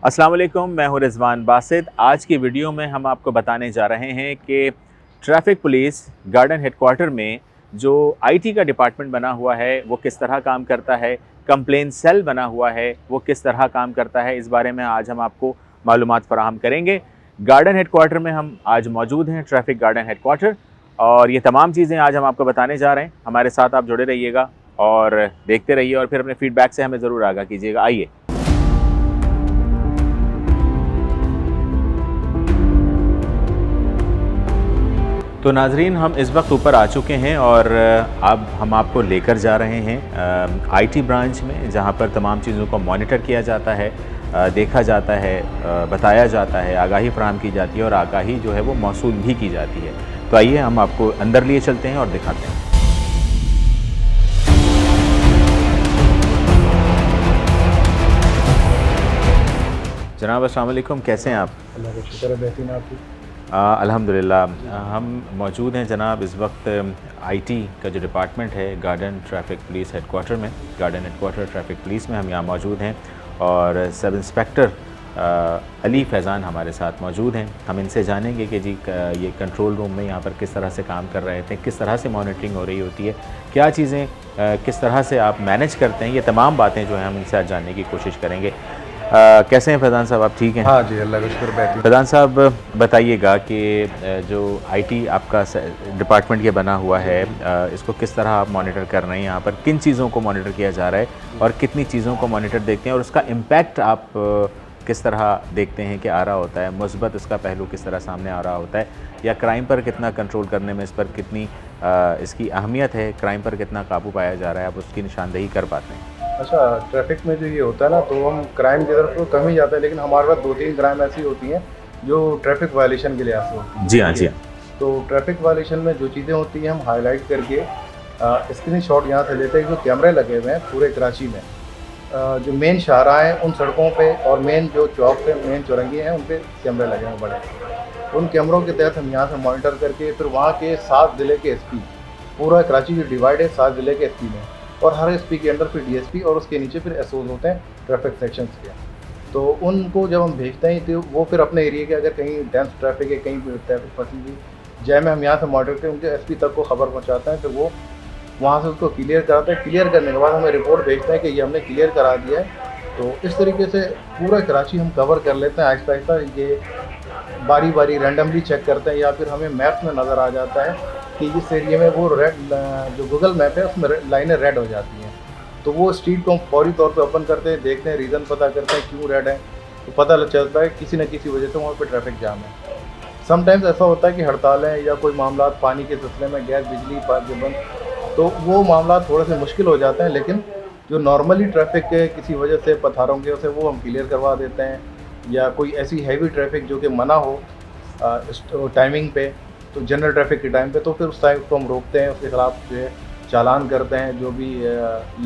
अस्सलाम वालेकुम, मैं हूं रिजवान बासित। आज की वीडियो में हम आपको बताने जा रहे हैं कि ट्रैफिक पुलिस गार्डन हेडक्वार्टर में जो आईटी का डिपार्टमेंट बना हुआ है वो किस तरह काम करता है, कंप्लेन सेल बना हुआ है वो किस तरह काम करता है, इस बारे में आज हम आपको मालूमात फराहम करेंगे। गार्डन हेडक्वार्टर में हम आज मौजूद हैं, ट्रैफिक गार्डन हेडक्वार्टर, और ये तमाम चीज़ें आज हम आपको बताने जा रहे हैं। हमारे साथ आप जुड़े रहिएगा और देखते रहिए और फिर अपने फीडबैक से हमें ज़रूर आगाह कीजिएगा। आइए। तो नाजरीन, हम इस वक्त ऊपर आ चुके हैं और अब हम आपको लेकर जा रहे हैं आईटी ब्रांच में, जहां पर तमाम चीज़ों को मॉनिटर किया जाता है, देखा जाता है, बताया जाता है, आगाही फराहम की जाती है और आगाही जो है वो मौसूल भी की जाती है। तो आइए हम आपको अंदर लिए चलते हैं और दिखाते हैं। जनाब अस्सलाम वालेकुम, कैसे हैं आप? अल्लाह का शुक्र है, बेहतरीन। आपकी? अल्हम्दुलिल्लाह। हम मौजूद हैं जनाब इस वक्त आईटी का जो डिपार्टमेंट है गार्डन ट्रैफिक पुलिस हेडक्वार्टर में, गार्डन हेडक्वार्टर ट्रैफिक पुलिस में हम यहाँ मौजूद हैं और सब इंस्पेक्टर अली फैज़ान हमारे साथ मौजूद हैं। हम इनसे जानेंगे कि जी ये कंट्रोल रूम में यहाँ पर किस तरह से काम कर रहे थे, किस तरह से मॉनिटरिंग हो रही होती है, क्या चीज़ें किस तरह से आप मैनेज करते हैं, ये तमाम बातें जो हैं हम इनसे आज जानने की कोशिश करेंगे। कैसे हैं फैज़ान साहब, आप ठीक हैं? हाँ जी, अल्लाह का शुक्र, बेहतरीन। फैज़ान साहब बताइएगा कि जो आईटी आपका डिपार्टमेंट ये बना हुआ है, इसको किस तरह आप मॉनिटर कर रहे हैं, यहाँ पर किन चीज़ों को मॉनिटर किया जा रहा है और कितनी चीज़ों को मॉनिटर देखते हैं और उसका इम्पैक्ट आप किस तरह देखते हैं कि आ रहा होता है, मुस्बत इसका पहलू किस तरह सामने आ रहा होता है, या क्राइम पर कितना कंट्रोल करने में इस पर कितनी इसकी अहमियत है, क्राइम पर कितना काबू पाया जा रहा है, आप उसकी निशानदेही कर पाते हैं? अच्छा, ट्रैफिक में जो ये होता है ना, तो हम क्राइम की तरफ तो कम ही जाते हैं, लेकिन हमारे पास 2-3 क्राइम ऐसी होती हैं जो ट्रैफिक वायलेशन के लिहाज से होती हैं। जी हाँ, जी हाँ। तो ट्रैफिक वायलेशन में जो चीज़ें होती हैं हम हाईलाइट करके स्क्रीन शॉट यहाँ से लेते हैं। जो कैमरे लगे हुए हैं पूरे कराची में, जो मेन शाहराह हैं उन सड़कों पे और मेन जो चौक पे मेन चौरंगी हैं उन पे कैमरे लगे हैं बड़े। उन कैमरों के तहत हम यहाँ से मॉनिटर करके फिर वहाँ के 7 ज़िले के एसपी, पूरा कराची जो डिवाइड है 7 ज़िले के एसपी में, और हर एसपी के अंडर फिर डीएसपी और उसके नीचे फिर एसओज होते हैं ट्रैफिक सेक्शंस के। तो उनको जब हम भेजते हैं तो वो फिर अपने एरिया के अगर कहीं डेंस ट्रैफिक है, कहीं ट्रैफिक फंसी हुई जय में, हम यहाँ से मॉनिटर करके उनके एसपी तक को खबर पहुँचाते हैं। फिर वो वहाँ से उसको क्लियर कराते हैं। क्लियर करने के बाद हमें रिपोर्ट भेजते हैं कि ये हमने क्लियर करा दिया है। तो इस तरीके से पूरा कराची हम कवर कर लेते हैं आहिस्ता आहिस्ता। ये बारी बारी रैंडमली चेक करते हैं या फिर हमें मैप में नज़र आ जाता है कि इस एरिया में वो रेड, जो गूगल मैप है उसमें लाइनें रेड हो जाती हैं। तो वो स्ट्रीट को हम फौरी तौर पे ओपन करते हैं, देखते हैं, रीज़न पता करते हैं क्यों रेड है। तो पता लग चलता है किसी न किसी वजह से वहाँ पे ट्रैफिक जाम है। समटाइम्स ऐसा होता है कि हड़तालें या कोई मामला पानी के सिलसिले में, गैस बिजली पाइप जो बंद, तो वो मामला थोड़े से मुश्किल हो जाते हैं। लेकिन जो नॉर्मली ट्रैफिक के किसी वजह से पथारों की वजह से वो हम क्लियर करवा देते हैं, या कोई ऐसी हैवी ट्रैफिक जो कि मना हो टाइमिंग पे, तो जनरल ट्रैफिक के टाइम पे, तो फिर उस टाइम को हम रोकते हैं, उसके खिलाफ जो है चालान करते हैं, जो भी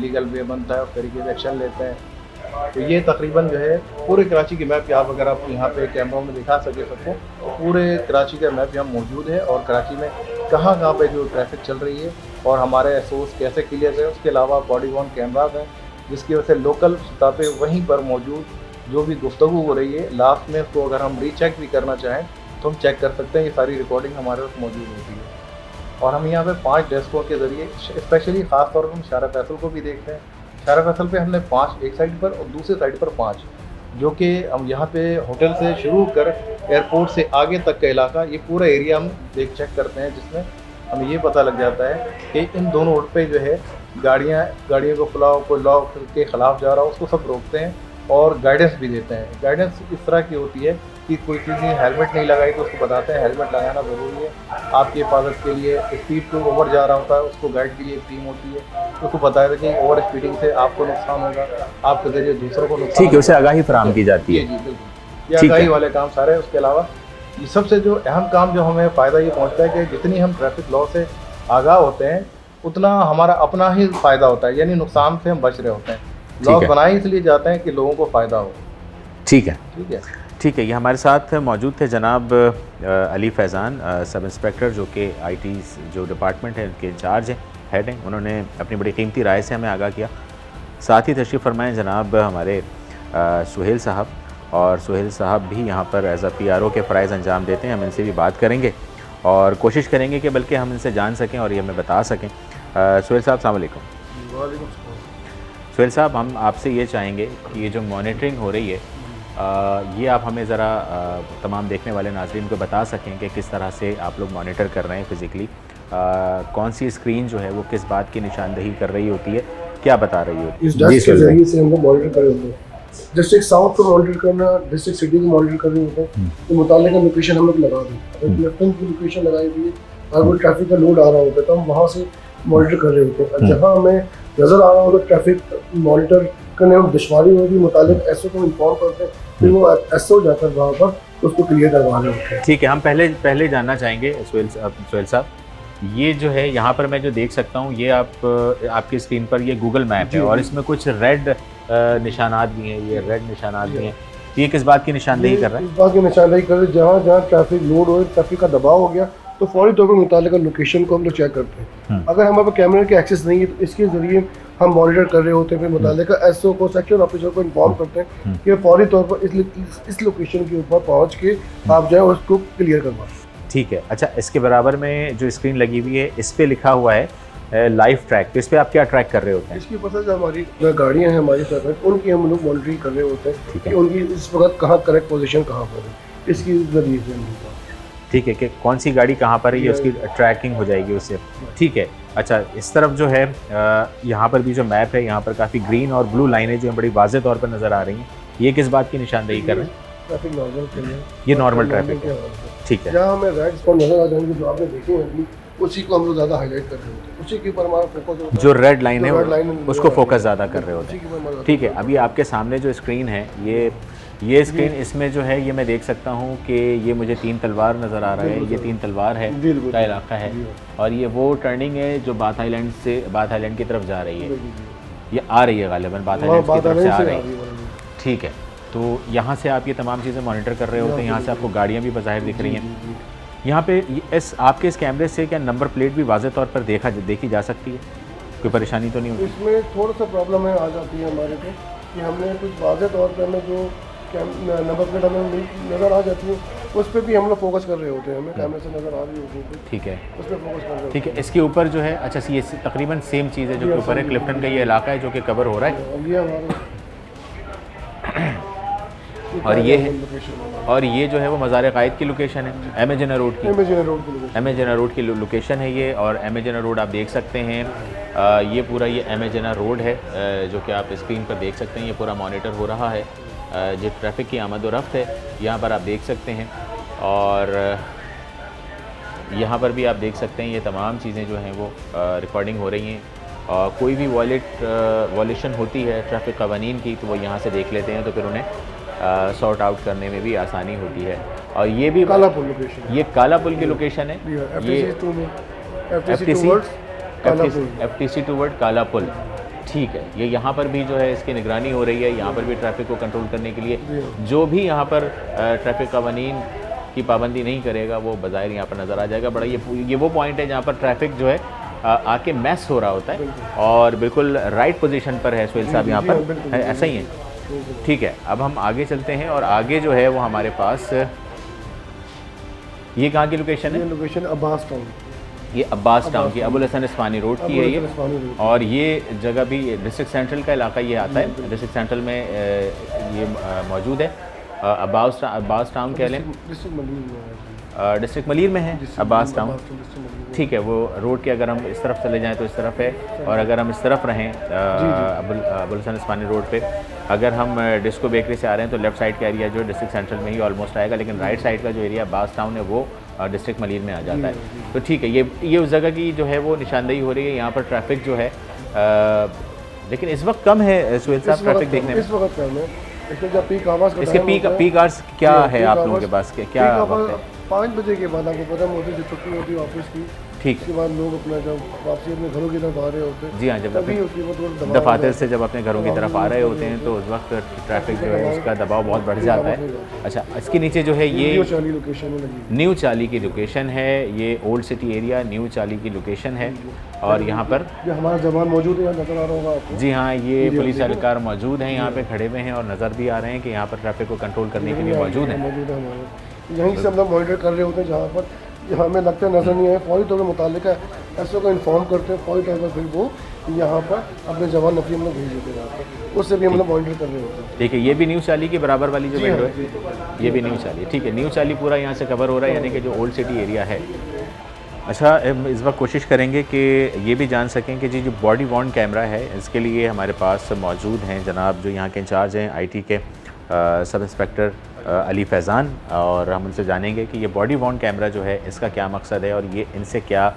लीगल वे बनता है उस तरीके से एक्शन लेते हैं। तो ये तकरीबन जो है पूरे कराची की मैप आप अगर आप यहाँ पे कैमरों में दिखा सके सबको, तो पूरे कराची का मैप यहाँ मौजूद है और कराची में कहाँ कहाँ पे जो ट्रैफिक चल रही है और हमारे सोर्स कैसे क्लियर है। उसके अलावा बॉडी वॉर्न कैमराज हैं जिसकी वजह से लोकल सतह पे वहीं पर मौजूद जो भी गुफ्तगू हो रही है लास्ट में उसको अगर हम रीचेक भी करना चाहें तो हम चेक कर सकते हैं। ये सारी रिकॉर्डिंग हमारे पास मौजूद होती है और हम यहाँ पे 5 डेस्कों के ज़रिए स्पेशली ख़ास तौर पर हम शारा फैसल को भी देखते हैं। शारा फैसल पे हमने 5 एक साइड पर और दूसरे साइड पर 5, जो कि हम यहाँ पे होटल से शुरू कर एयरपोर्ट से आगे तक का इलाका, ये पूरा एरिया हम चेक करते हैं, जिसमें हमें ये पता लग जाता है कि इन दोनों रोड पे जो है गाड़ियों को फुलाओ, कोई लॉ के ख़िलाफ़ जा रहा हो उसको सब रोकते हैं और गाइडेंस भी देते हैं। गाइडेंस इस तरह की होती है कि कोई किसी ने हेलमेट नहीं लगाई तो उसको बताते हैं हेलमेट लगाना ज़रूरी है आपकी हिफाजत के लिए। स्पीड को ओवर जा रहा होता है उसको गाइड के लिए एक टीम होती है, उसको बताया था कि ओवर स्पीडिंग से आपको नुकसान होगा, आपके ज़रिए दूसरों को नुकसान। ठीक है, उसे आगाही फराहम की जाती है। जी बिल्कुल, ये आगाही वाले काम सारे। उसके अलावा ये सबसे जो अहम काम जो हमें फ़ायदा ये पहुँचता है कि जितनी हम ट्रैफिक लॉ से आगाह होते हैं उतना हमारा अपना ही फ़ायदा होता है, यानी नुकसान से हम बच रहे होते हैं। लॉ बनाए इसलिए जाते हैं कि लोगों को फ़ायदा हो। ठीक है, ठीक है, ठीक है। ये हमारे साथ मौजूद थे जनाब अली फैज़ान, सब इंस्पेक्टर, जो कि आईटी जो डिपार्टमेंट है उनके इंचार्ज हैं, हेड हैं। उन्होंने अपनी बड़ी कीमती राय से हमें आगाह किया। साथ ही तशरीफ़ फरमाएँ जनाब हमारे सुहेल साहब, और सुहेल साहब भी यहाँ पर एज अ PRO के फ़राइज़ अंजाम देते हैं। हम इनसे भी बात करेंगे और कोशिश करेंगे कि बल्कि हम इनसे जान सकें और ये हमें बता सकें। सुहेल साहब अस्सलाम वालेकुम। वालेकुम। सुहेल साहब, हम आपसे ये चाहेंगे कि ये जो मॉनिटरिंग हो रही है ये आप हमें ज़रा तमाम देखने वाले नाज़रीन को बता सकें कि किस तरह से आप लोग मॉनिटर कर रहे हैं फ़िज़िकली, कौन सी स्क्रीन जो है वो किस बात की निशानदही कर रही होती है, क्या बता रही होती है? इस डस्ट के जरिए से हमको मॉनिटर कर रहे होते हैं। डिस्ट्रिक्ट साउथ को मॉनिटर करना, डिस्ट्रिक्ट सिटी को मॉनिटर कर रहे होते हैं, तो मुताल्लिका लोकेशन हम लोग लगा दें। अगर लेफ्टिनेंट की लोकेशन लगाई हुई है, अगर कोई ट्रैफिक का लोड आ रहा होता है तो हम वहाँ से मॉनिटर कर रहे होते हैं। और जहाँ हमें नज़र आ रहा होगा ट्रैफिक मॉनिटर करने में दुश्वारी होगी, मुतालिक एसओ को इन्फॉर्म करते हैं, फिर वो एसओ जाकर वहाँ पर उसको क्लियर करवा रहे होते हैं। ठीक है, हम पहले जानना चाहेंगे सुहेल साहब, ये जो है यहाँ पर मैं जो देख सकता हूँ ये आपकी स्क्रीन पर ये गूगल मैप है और इसमें कुछ रेड निशानात भी हैं, ये रेड निशानात भी हैं, ये किस बात की निशानदेही कर रहा है? इस बात की निशानदेही कर रहे हैं जहाँ जहाँ ट्रैफिक लोड हो, ट्रैफिक का दबाव हो गया तो फौरी तौर पर मुतालिका लोकेशन को हम लोग चेक करते हैं। अगर हमारे पास कैमरे की एक्सेस नहीं है तो इसके ज़रिए हम मॉनिटर कर रहे होते हैं, फिर मुतालिका एसओ को, सेक्शन ऑफिसर को इन्फॉर्म करते हैं कि फौरी तौर पर इस लोकेशन के ऊपर पहुँच के आप जाएँ और उसको क्लियर करवाएं। ठीक है। अच्छा, इसके बराबर में जो स्क्रीन लगी हुई है इस पर लिखा हुआ है लाइव ट्रैक, तो इस पर आप क्या ट्रैक कर रहे होते हैं? इसकी पता है हमारी जो गाड़ियाँ हैं हमारी ट्रैफिक, उनकी हम लोग मॉनिटरिंग कर रहे होते हैं कि उनकी इस वक्त कहाँ करेक्ट पोजीशन कहाँ पर है, इसकी ज़रिए से हम ठीक है कि कौन सी गाड़ी कहाँ पर है ये उसकी ट्रैकिंग हो जाएगी उससे। ठीक है। अच्छा, इस तरफ जो है यहाँ पर भी जो मैप है यहाँ पर काफ़ी ग्रीन और ब्लू लाइनें जो हैं बड़ी वाज़ेह तौर पर नज़र आ रही हैं, ये किस बात की निशानदेही कर रहे हैं? ट्रैफिक नॉर्मल के लिए, ये नॉर्मल ट्रैफिक है। ठीक है। जहाँ हमें रेड स्पॉट नजर आ जाएंगे जो आपने देखे हैं उसी को हम लोग ज़्यादा हाईलाइट कर रहे होते हैं, उसी के ऊपर हमारा फोकस होता है। जो रेड लाइन है उसको उसको फोकस ज़्यादा कर रहे होते हैं। ठीक है। अभी आपके सामने जो स्क्रीन है ये स्क्रीन, इसमें जो है ये मैं देख सकता हूँ कि ये मुझे 3 तलवार नज़र आ रहा है, ये 3 तलवार है का इलाका है और ये वो टर्निंग है जो बाथ आइलैंड से बाथ आइलैंड की तरफ जा रही है, ये आ रही है गालिबन बाथ आइलैंड की तरफ से आ रही है। ठीक है, तो यहाँ से आप ये तमाम चीज़ें मॉनिटर कर रहे होते हैं, यहाँ से आपको गाड़ियाँ भी बज़ाहिर दिख रही हैं। यहाँ पे आपके इस कैमरे से क्या नंबर प्लेट भी वाज़ेह तौर पर देखी जा सकती है? कोई परेशानी तो नहीं होती? इसमें थोड़ा सा प्रॉब्लम है आ जाती है हमारे को कि हमने कुछ वाज़ेह तौर पर हमें जो नंबर प्लेट हमें नज़र आ जाती है उस पर भी हम लोग फोकस कर रहे होते हैं, हमें कैमरे से नज़र आ रही होती है। ठीक है, उस पर फोकस कर रहे होते हैं। ठीक है। इसके ऊपर जो है, अच्छा ये तकरीबन सेम चीज़ है जो कि ऊपर है, क्लिफ्टन का ये इलाका है जो कि कवर हो रहा है ये हमारे और ये जो है वो मज़ार क़ायद की लोकेशन है, एमेजिना रोड की लोकेशन है ये। और एमेजिना रोड आप देख सकते हैं, ये पूरा ये एमेजिना रोड है जो कि आप स्क्रीन पर देख सकते हैं, ये पूरा मॉनिटर हो रहा है। जो ट्रैफिक की आमद व रफ्त है यहाँ पर आप देख सकते हैं और यहाँ पर भी आप देख सकते हैं ये तमाम चीज़ें जो हैं वो रिकॉर्डिंग हो रही हैं। कोई भी वॉलेशन होती है ट्रैफिक क़वानीन की तो वो यहाँ से देख लेते हैं, तो फिर उन्हें सॉर्ट आउट करने में भी आसानी होती है। और ये भी काला पुल लोकेशन, ये काला पुल की लोकेशन है, ये FTC टूवर्ड काला पुल। ठीक है, ये यहाँ पर भी जो है इसकी निगरानी हो रही है, यहाँ पर भी ट्रैफिक को कंट्रोल करने के लिए जो भी यहाँ पर ट्रैफिक क़वानीन की पाबंदी नहीं करेगा वो बज़ाहिर यहाँ पर नज़र आ जाएगा। बड़ा ये वो पॉइंट है जहाँ पर ट्रैफिक जो है आके मैस हो रहा होता है और बिल्कुल राइट पोजीशन पर है सुहेल साहब यहाँ पर है, ऐसा ही है। ठीक है, अब हम आगे चलते हैं और आगे जो है वो हमारे पास ये कहाँ की लोकेशन है? लोकेशन अब्बास टाउन, ये अब्बास टाउन की अबुल हसन उस्मानी रोड की है ये। और ये जगह भी डिस्ट्रिक्ट सेंट्रल का इलाका ये आता है, डिस्ट्रिक्ट सेंट्रल में ये मौजूद है। अब्बास टाउन कह लें, डिस्ट्रिक्ट मलीर में है अब्बास टाउन। ठीक है, वो रोड के अगर हम इस तरफ चले जाएं तो इस तरफ है, और अगर हम इस तरफ रहें अबुल हसन उस्मानी रोड पे, अगर हम डिस्को बेकरी से आ रहे हैं तो लेफ़्ट साइड का एरिया जो है डिस्ट्रिक्ट सेंट्रल में ही ऑलमोस्ट आएगा, लेकिन राइट साइड का जो एरिया अब्बास टाउन है वो डिस्ट्रिक्ट मलीर में आ जाता है। तो ठीक है, ये उस जगह की जो है वो निशानदेही हो रही है। यहाँ पर ट्रैफिक जो है लेकिन इस वक्त कम है सुहेल साहब ट्रैफिक देखने में, इस वक्त कम है। पीक आवर्स इसके पीक आवर्स क्या है आप लोगों के पास, क्या वक्त है? 5 बजे के बाद आपको पता होती है जो छुट्टी होती है ऑफिस की, ठीक है। उसके बाद लोग अपना जब वापसी अपने घरों की तरफ आ रहे होते हैं, जी हाँ, जब तभी अपने उसके ऊपर थोड़ा दबाव दफातर आता से है। जब अपने घरों की तरफ आ रहे होते हैं तो उस वक्त ट्रैफिक जो है उसका दबाव बहुत बढ़ जाता है। अच्छा, इसके नीचे जो है ये न्यू चाली लोकेशन में लगी है। न्यू चाली की लोकेशन है, ये ओल्ड सिटी एरिया न्यू चाली की लोकेशन है। और यहाँ पर ये हमारा जवान मौजूद है, यहाँ नजर आ रहा होगा आपको। जी हाँ, ये जी, पुलिस देखो। एहलकार मौजूद हैं यहाँ पे खड़े हुए हैं और नज़र भी आ रहे हैं कि यहाँ पर ट्रैफिक को कंट्रोल करने के लिए मौजूद हैं। मौजूद है हमारे, यहीं से हम लोग मॉनिटर कर रहे होते हैं, जहाँ पर यहाँ हमें लगता है नजर नहीं आए, फौरी तौर पर मुतालिका ऐसो को इन्फॉर्म करते हैं, फौरी तौर पर फिर वो यहाँ पर अपने जवान नफरी हम लोग भेज देते हैं यहाँ पर, उससे भी हम लोग मॉनिटर कर रहे होते हैं। देखिए, ये भी न्यू चाली के बराबर वाली जो जी विंडो हाँ, है, जी। ये भी न्यू चाली, ठीक है। न्यू चाली पूरा यहाँ से कवर हो रहा है, यानी कि जो ओल्ड सिटी एरिया है। अच्छा, हम इस वक्त कोशिश करेंगे कि ये भी जान सकें कि जी जो बॉडी वॉर्न कैमरा है इसके लिए हमारे पास मौजूद हैं जनाब जो यहाँ के इंचार्ज हैं आईटी के सब इंस्पेक्टर अली फैज़ान, और हम उनसे जानेंगे कि ये बॉडी वॉर्न कैमरा जो है इसका क्या मकसद है और ये इनसे क्या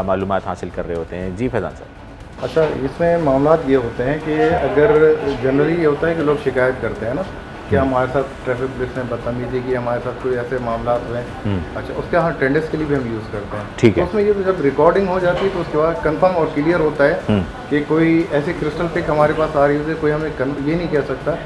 मालूमात हासिल कर रहे होते हैं। जी फैज़ान साहब। अच्छा, इसमें मामला ये होते हैं कि अगर जनरली ये होता है कि लोग शिकायत करते हैं ना कि हमारे साथ ट्रैफिक पुलिस ने बदतमीजी की, हमारे साथ कोई ऐसे मामला हुए। अच्छा, उसके यहाँ अटेंडेंस के लिए भी हम यूज़ करते हैं। ठीक है। तो उसमें ये जब रिकॉर्डिंग हो जाती है तो उसके बाद कंफर्म और क्लियर होता है कि कोई ऐसी क्रिस्टल पिक हमारे पास आ रही है, कोई हमें ये नहीं कह सकता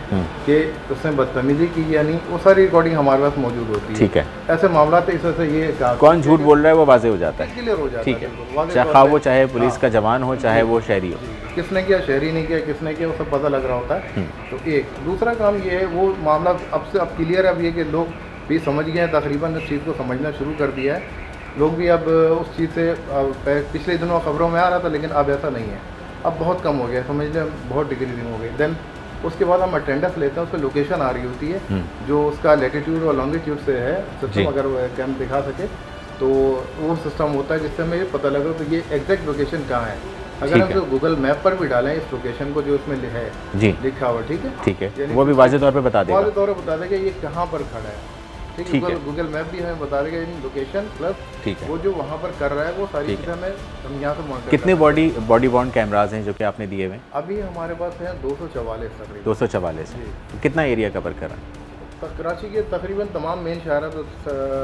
कि उसने बदतमीजी की या नहीं, वो सारी रिकॉर्डिंग हमारे पास मौजूद होती है। ठीक है। ऐसे मामला तो इस वजह से ये कौन झूठ बोल रहा है वो वाजे हो जाता है, क्लियर हो जाता है। ठीक है। बिल्कुल, वाज़ेह चाहे तौर खा पे। वो चाहे पुलिस का जवान हो चाहे वो शहरी हो। किसने किया, शहरी नहीं किया, किसने किया, वो सब पता लग रहा होता है। तो एक दूसरा काम ये है, वो मामला अब क्लियर है। अब ये कि लोग भी समझ गए हैं, तकरीबन इस चीज़ को समझना शुरू कर दिया है। लोग भी अब उस चीज़ से पिछले दिनों खबरों में आ रहा था, लेकिन अब ऐसा नहीं है, अब बहुत कम हो गया, समझ लें बहुत डिक्रीजिंग हो गई। देन उसके बाद हम अटेंडेंस लेते हैं, उस पर लोकेशन आ रही होती है जो उसका लैटिट्यूड और लॉन्गिट्यूड से है सिस्टम, अगर वो कैम दिखा सके तो वो सिस्टम होता है जिससे हमें ये पता लगे तो ये एग्जैक्ट लोकेशन कहाँ है। अगर हम तो गूगल मैप पर भी डालें इस लोकेशन को जो उसमें है जी लिखा हुआ, ठीक है, ठीक है, यानी वो भी वाज़ेह तौर पे बता देगा। वाज़ेह तौर पे बता देगा ये कहाँ पर खड़ा है। ठीक ठीक है, है। गूगल मैप भी हमें बता देगा, यानी लोकेशन प्लस ठीक है। वो जो वहाँ पर कर रहा है वो सारी ठीक चीज़ें हमें हम यहाँ से मॉनिटर कितने बॉडी वॉर्न कैमराज हैं जो कि आपने दिए हुए हैं? अभी हमारे पास है 244 तकरीबन। 244 जी। तो कितना एरिया कवर कर रहा है? कराची के तकरीबन तमाम मेन शहरा तो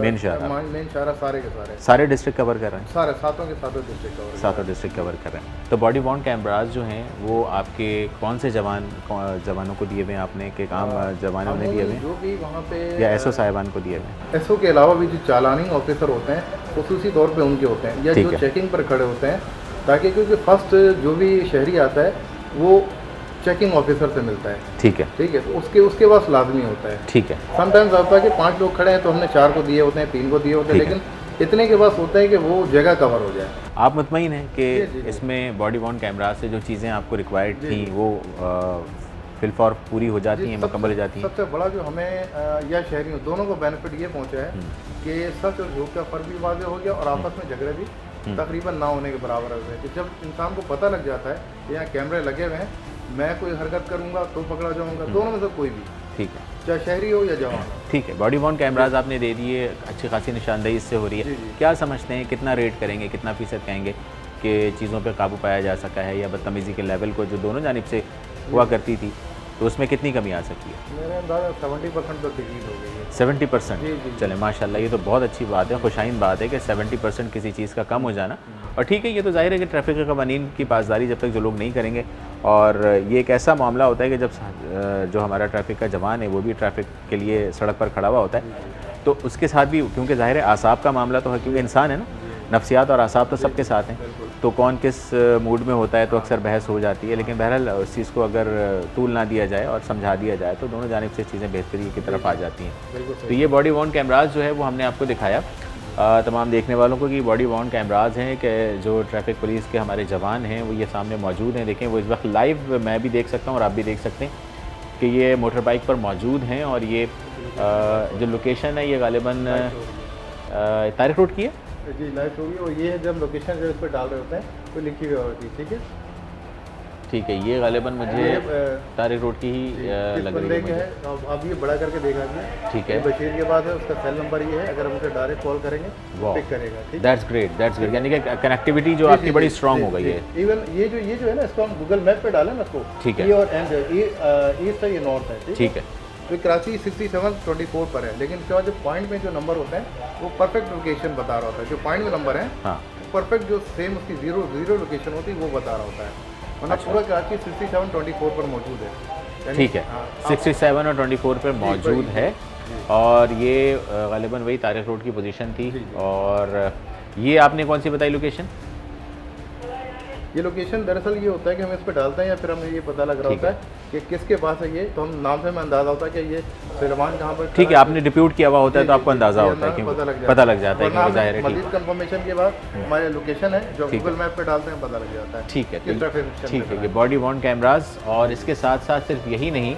मेन शहरा। मेन शहरा सारे के सारे सारे डिस्ट्रिक्ट कवर कर रहे हैं? सारे सातों के सातों डिस्ट्रिक्ट कवर सातों डिस्ट्रिक्ट कवर कर रहे हैं। तो बॉडी वॉर्न कैमराज जो हैं वो आपके कौन से जवानों को दिए हुए हैं आपने, के काम जवानों ने दिए हुए हैं जो भी वहाँ पे या एसओ साहिबान को दिए हुए हैं? एसओ के अलावा भी जो चालानी ऑफिसर होते हैं खुसूसी तौर पे उनके होते हैं, या ठीक जो है। चेकिंग पर खड़े होते हैं, ताकि क्योंकि फर्स्ट जो भी शहरी आता है वो चेकिंग ऑफिसर से मिलता है। ठीक है, ठीक है, तो उसके पास लाजमी होता है। ठीक है, समटाइम्स होता है कि 5 लोग खड़े हैं तो हमने 4 को दिए होते हैं, 3 को दिए होते हैं, ठीक है। लेकिन इतने के पास होता है कि वो जगह कवर हो जाए। आप मुतमईन हैं कि जी, जी, जी। इसमें बॉडी वॉर्न कैमरा से जो चीज़ें आपको रिक्वायर्ड थी वो फिलफॉर पूरी हो जाती हैं, मुकम्मल हो जाती हैं? सबसे बड़ा जो हमें या शहरियों दोनों को बेनिफिट ये पहुंचा है कि सच और झूठ का फर्क भी वाज़ेह हो गया और आपस में झगड़े भी तकरीबन ना होने के बराबर हो गए। कि जब इंसान को पता लग जाता है कि यहाँ कैमरे लगे हुए हैं, मैं कोई हरकत करूँगा तो पकड़ा जाऊँगा, दोनों में से कोई भी, ठीक है, चाहे शहरी हो या जवान हो। ठीक है। बॉडी वॉर्न कैमराज आपने दे दिए, अच्छी खासी निशानदेही इससे हो रही है। जी, जी। क्या समझते हैं कितना रेट करेंगे, कितना फ़ीसद कहेंगे कि चीज़ों पे काबू पाया जा सका है, या बदतमीज़ी के लेवल को जो दोनों जानिब से हुआ करती थी तो उसमें कितनी कमी आ सकती है? मेरे अंदाज़ा 70% तो डिक्रीज हो गई है। 70%? जी, जी। चले माशाल्लाह, ये तो बहुत अच्छी बात है, खुशाइन बात है कि 70% किसी चीज़ का कम हो जाना। और ठीक है, ये तो जाहिर है कि ट्रैफिक के कवानीन की पासदारी जब तक जो लोग नहीं करेंगे, और ये एक ऐसा मामला होता है कि जब जो हमारा ट्रैफिक का जवान है वो भी ट्रैफिक के लिए सड़क पर खड़ा हुआ होता है, तो उसके साथ भी क्योंकि ज़ाहिर है आसाब का मामला तो है, क्योंकि इंसान है ना, नफ्सियात और आसाब तो सबके साथ हैं, तो कौन किस मूड में होता है तो अक्सर बहस हो जाती है। लेकिन बहरहाल उस चीज़ को अगर तूल ना दिया जाए और समझा दिया जाए तो दोनों जानिब से चीज़ें बेहतरी की तरफ आ जाती हैं। तो ये बॉडी वॉर्न कैमराज जो है वो हमने आपको दिखाया तमाम देखने वालों को कि बॉडी वॉर्न कैमराज हैं कि जो ट्रैफिक पुलिस के हमारे जवान हैं वो ये सामने मौजूद हैं। देखें, वो इस वक्त लाइव मैं भी देख सकता हूँ और आप भी देख सकते हैं कि ये मोटर बाइक पर मौजूद हैं। और ये जो लोकेशन है ये गालिबन तारिक रोड की है जी, लाइव होगी। और ये है जब लोकेशन जो इस पर डाल रहे होते हैं तो लिखी हुई होती है। ठीक है, ठीक है, ये गालिबन मुझे तारिक रोड की ही किस लग बंदे रही के है है, मुझे। आप ये बड़ा करके देखा गया। ठीक है, बशीर के बाद है, उसका सेल नंबर ये है, अगर हम उसे डायरेक्ट कॉल करेंगे वाह, पिक करेगा। ठीक, दैट्स ग्रेट, दैट्स ग्रेट। यानी कि कनेक्टिविटी जो आपकी बड़ी स्ट्रांग हो गई है। इवन ये जो है ना, इसको हम गूगल मैप पे डालें ना इसको, ठीक है। ये और एंड ईस्ट है, ये नॉर्थ है। ठीक है, तो कराची 6724 पर है, लेकिन उसके बाद जो पॉइंट में जो नंबर होते हैं वो परफेक्ट लोकेशन बता रहा होता है। जो पॉइंट में नंबर है हाँ, परफेक्ट जो सेम उसकी जीरो लोकेशन होती है वो बता रहा होता है, वरना पूरा कराची 67-24 पर मौजूद है। यानी- ठीक है, हाँ, 67 और 24 पर मौजूद जी, है। जी। और ये गालिबन वही तारिक रोड की पोजीशन थी। जी, जी। और ये आपने कौन सी बताई लोकेशन? ये लोकेशन दरअसल ये होता है कि हम इस पे डालते हैं या फिर हमें ये पता लग रहा ठीक होता है कि किसके पास है ये, तो हम नाम से हमें अंदाज़ा होता है कि ये सिरमान कहाँ पर ठीक है, खड़ा आपने डिप्यूट किया हुआ होता है जी, तो जी, आपको जी, अंदाज़ा जी, होता है, हमें क्योंकि पता लग जाता है, वरना क्योंकि ज़ाहिर है। मज़ीद कंफर्मेशन के बाद हमारे लोकेशन है जो ठीक है। गूगल मैप पे डालते हैं, पता लग जाता है ठीक है, किस ट्रैफिक सिस्टम ठीक पे है। ये खड़ा बॉडी वॉर्न कैमरास, और इसके साथ साथ सिर्फ यही नहीं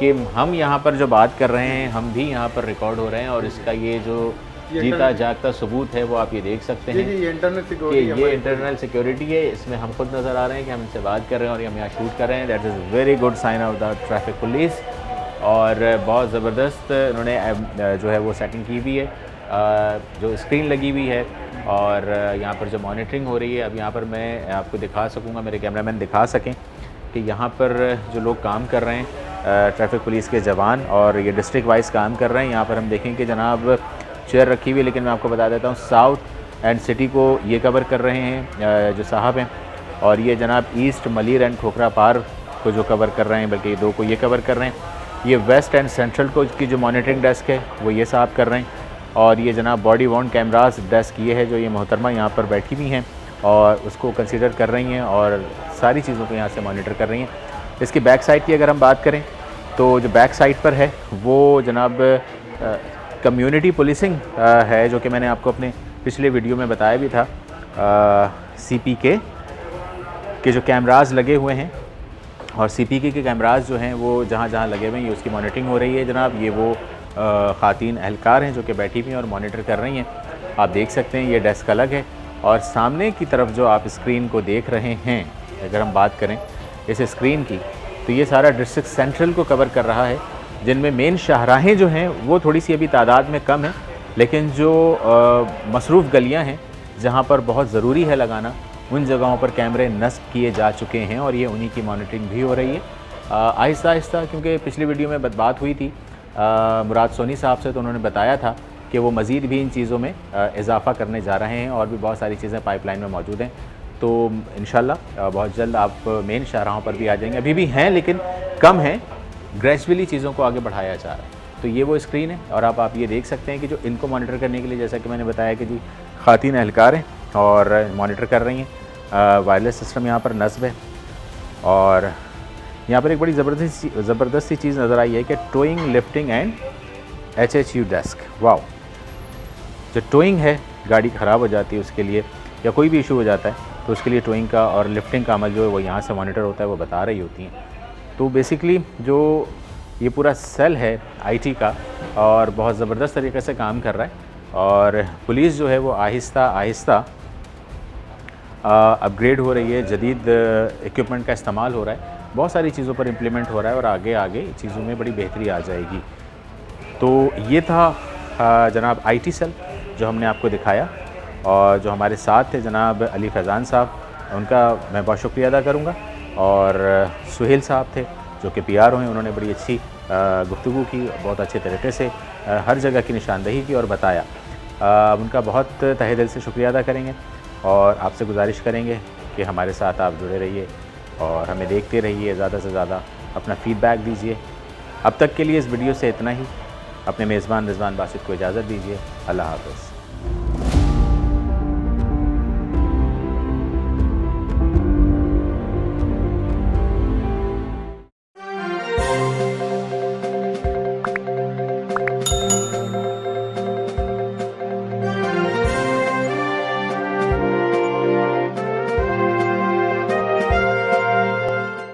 कि हम यहाँ पर जो बात कर रहे हैं हम भी यहाँ पर रिकॉर्ड हो रहे हैं, और इसका ये जो ये जीता इंटरनेट- जागता सबूत है वो आप ये देख सकते जी हैं जी, ये इंटरनल कि सिक्योरिटी ये इंटरनल सिक्योरिटी है। इसमें हम खुद नज़र आ रहे हैं कि हम इनसे बात कर रहे हैं और हम यहाँ शूट कर रहे हैं। That is very good sign of the traffic police. और बहुत ज़बरदस्त उन्होंने जो है वो सेटिंग की हुई है, जो स्क्रीन लगी हुई है, और यहाँ पर जो मॉनिटरिंग हो रही है। अब यहाँ पर मैं आपको दिखा सकूँगा, मेरे कैमरामैन दिखा सकें कि यहाँ पर जो लोग काम कर रहे हैं ट्रैफिक पुलिस के जवान, और ये डिस्ट्रिक्ट वाइज काम कर रहे हैं। यहाँ पर हम देखें कि जनाब चेयर रखी हुई है, लेकिन मैं आपको बता देता हूँ साउथ एंड सिटी को ये कवर कर रहे हैं जो साहब हैं, और ये जनाब ईस्ट मलिर एंड खोखरा पार को जो कवर कर रहे हैं, बल्कि ये दो को ये कवर कर रहे हैं। ये वेस्ट एंड सेंट्रल को की जो मॉनिटरिंग डेस्क है वो ये साहब कर रहे हैं, और ये जनाब बॉडी वॉर्न कैमरास डेस्क ये है जो ये मोहतरमा यहाँ पर बैठी हुई हैं और उसको कंसीडर कर रही हैं और सारी चीज़ों को यहाँ से मॉनिटर कर रही हैं। इसकी बैक साइड की अगर हम बात करें तो जो बैक साइड पर है वो जनाब कम्युनिटी पुलिसिंग है, जो कि मैंने आपको अपने पिछले वीडियो में बताया भी था। CPK के जो कैमरास लगे हुए हैं, और CPK के कैमरास जो हैं वो जहाँ जहाँ लगे हुए हैं ये उसकी मॉनिटरिंग हो रही है जनाब। ये वो ख़ातीन एहलकार हैं जो कि बैठी हुई हैं और मॉनिटर कर रही हैं। आप देख सकते हैं ये डेस्क अलग है, और सामने की तरफ जो आप स्क्रीन को देख रहे हैं, अगर हम बात करें इस स्क्रीन की, तो ये सारा डिस्ट्रिक्ट सेंट्रल को कवर कर रहा है, जिनमें मेन शाहराहें जो हैं वो थोड़ी सी अभी तादाद में कम है, लेकिन जो मसरूफ़ गलियां हैं जहां पर बहुत ज़रूरी है लगाना, उन जगहों पर कैमरे नस्ब किए जा चुके हैं, और ये उन्हीं की मॉनिटरिंग भी हो रही है आहिस्ता आहिस्ता। क्योंकि पिछली वीडियो में बात हुई थी मुराद सोनी साहब से, तो उन्होंने बताया था कि वो मज़ीद भी इन चीज़ों में इजाफ़ा करने जा रहे हैं, और भी बहुत सारी चीज़ें पाइपलाइन में मौजूद हैं। तो इंशाल्लाह बहुत जल्द आप मेन शाहराहों पर भी आ जाएंगे। अभी भी हैं लेकिन कम हैं, ग्रेजुअली चीज़ों को आगे बढ़ाया जा रहा है। तो ये वो स्क्रीन है, और आप ये देख सकते हैं कि जो इनको मॉनिटर करने के लिए, जैसा कि मैंने बताया कि जी ख़ातीन एहलकार हैं और मॉनिटर कर रही हैं। वायरलेस सिस्टम यहाँ पर नस्ब है, और यहाँ पर एक बड़ी ज़बरदस्त सी चीज़ नज़र आई है कि towing, lifting and HHU desk. Wow, जो टोइंग है, गाड़ी ख़राब हो जाती है उसके लिए या कोई भी इशू हो जाता है तो उसके लिए टोइंग का और लिफ्टिंग का अमल जो है वो यहाँ से मॉनिटर होता है, वो बता रही होती हैं। तो बेसिकली जो ये पूरा सेल है IT का, और बहुत ज़बरदस्त तरीके से काम कर रहा है, और पुलिस जो है वो आहिस्ता आहिस्ता अपग्रेड हो रही है, जदीद इक्विपमेंट का इस्तेमाल हो रहा है, बहुत सारी चीज़ों पर इम्प्लीमेंट हो रहा है, और आगे आगे चीज़ों में बड़ी बेहतरी आ जाएगी। तो ये था जनाब IT सेल जो हमने आपको दिखाया, और जो हमारे साथ थे जनाब अली फैज़ान साहब, उनका मैं बहुत शुक्रिया अदा करूँगा, और सुहेल साहब थे जो कि PRO हैं, उन्होंने बड़ी अच्छी गुफ्तगू की, बहुत अच्छे तरीके से हर जगह की निशानदही की और बताया। उनका बहुत तहे दिल से शुक्रिया अदा करेंगे, और आपसे गुजारिश करेंगे कि हमारे साथ आप जुड़े रहिए और हमें देखते रहिए, ज़्यादा से ज़्यादा अपना फ़ीडबैक दीजिए। अब तक के लिए इस वीडियो से इतना ही। अपने मेज़बान रिजवान बासित को इजाज़त दीजिए। अल्लाह हाफ़िज़।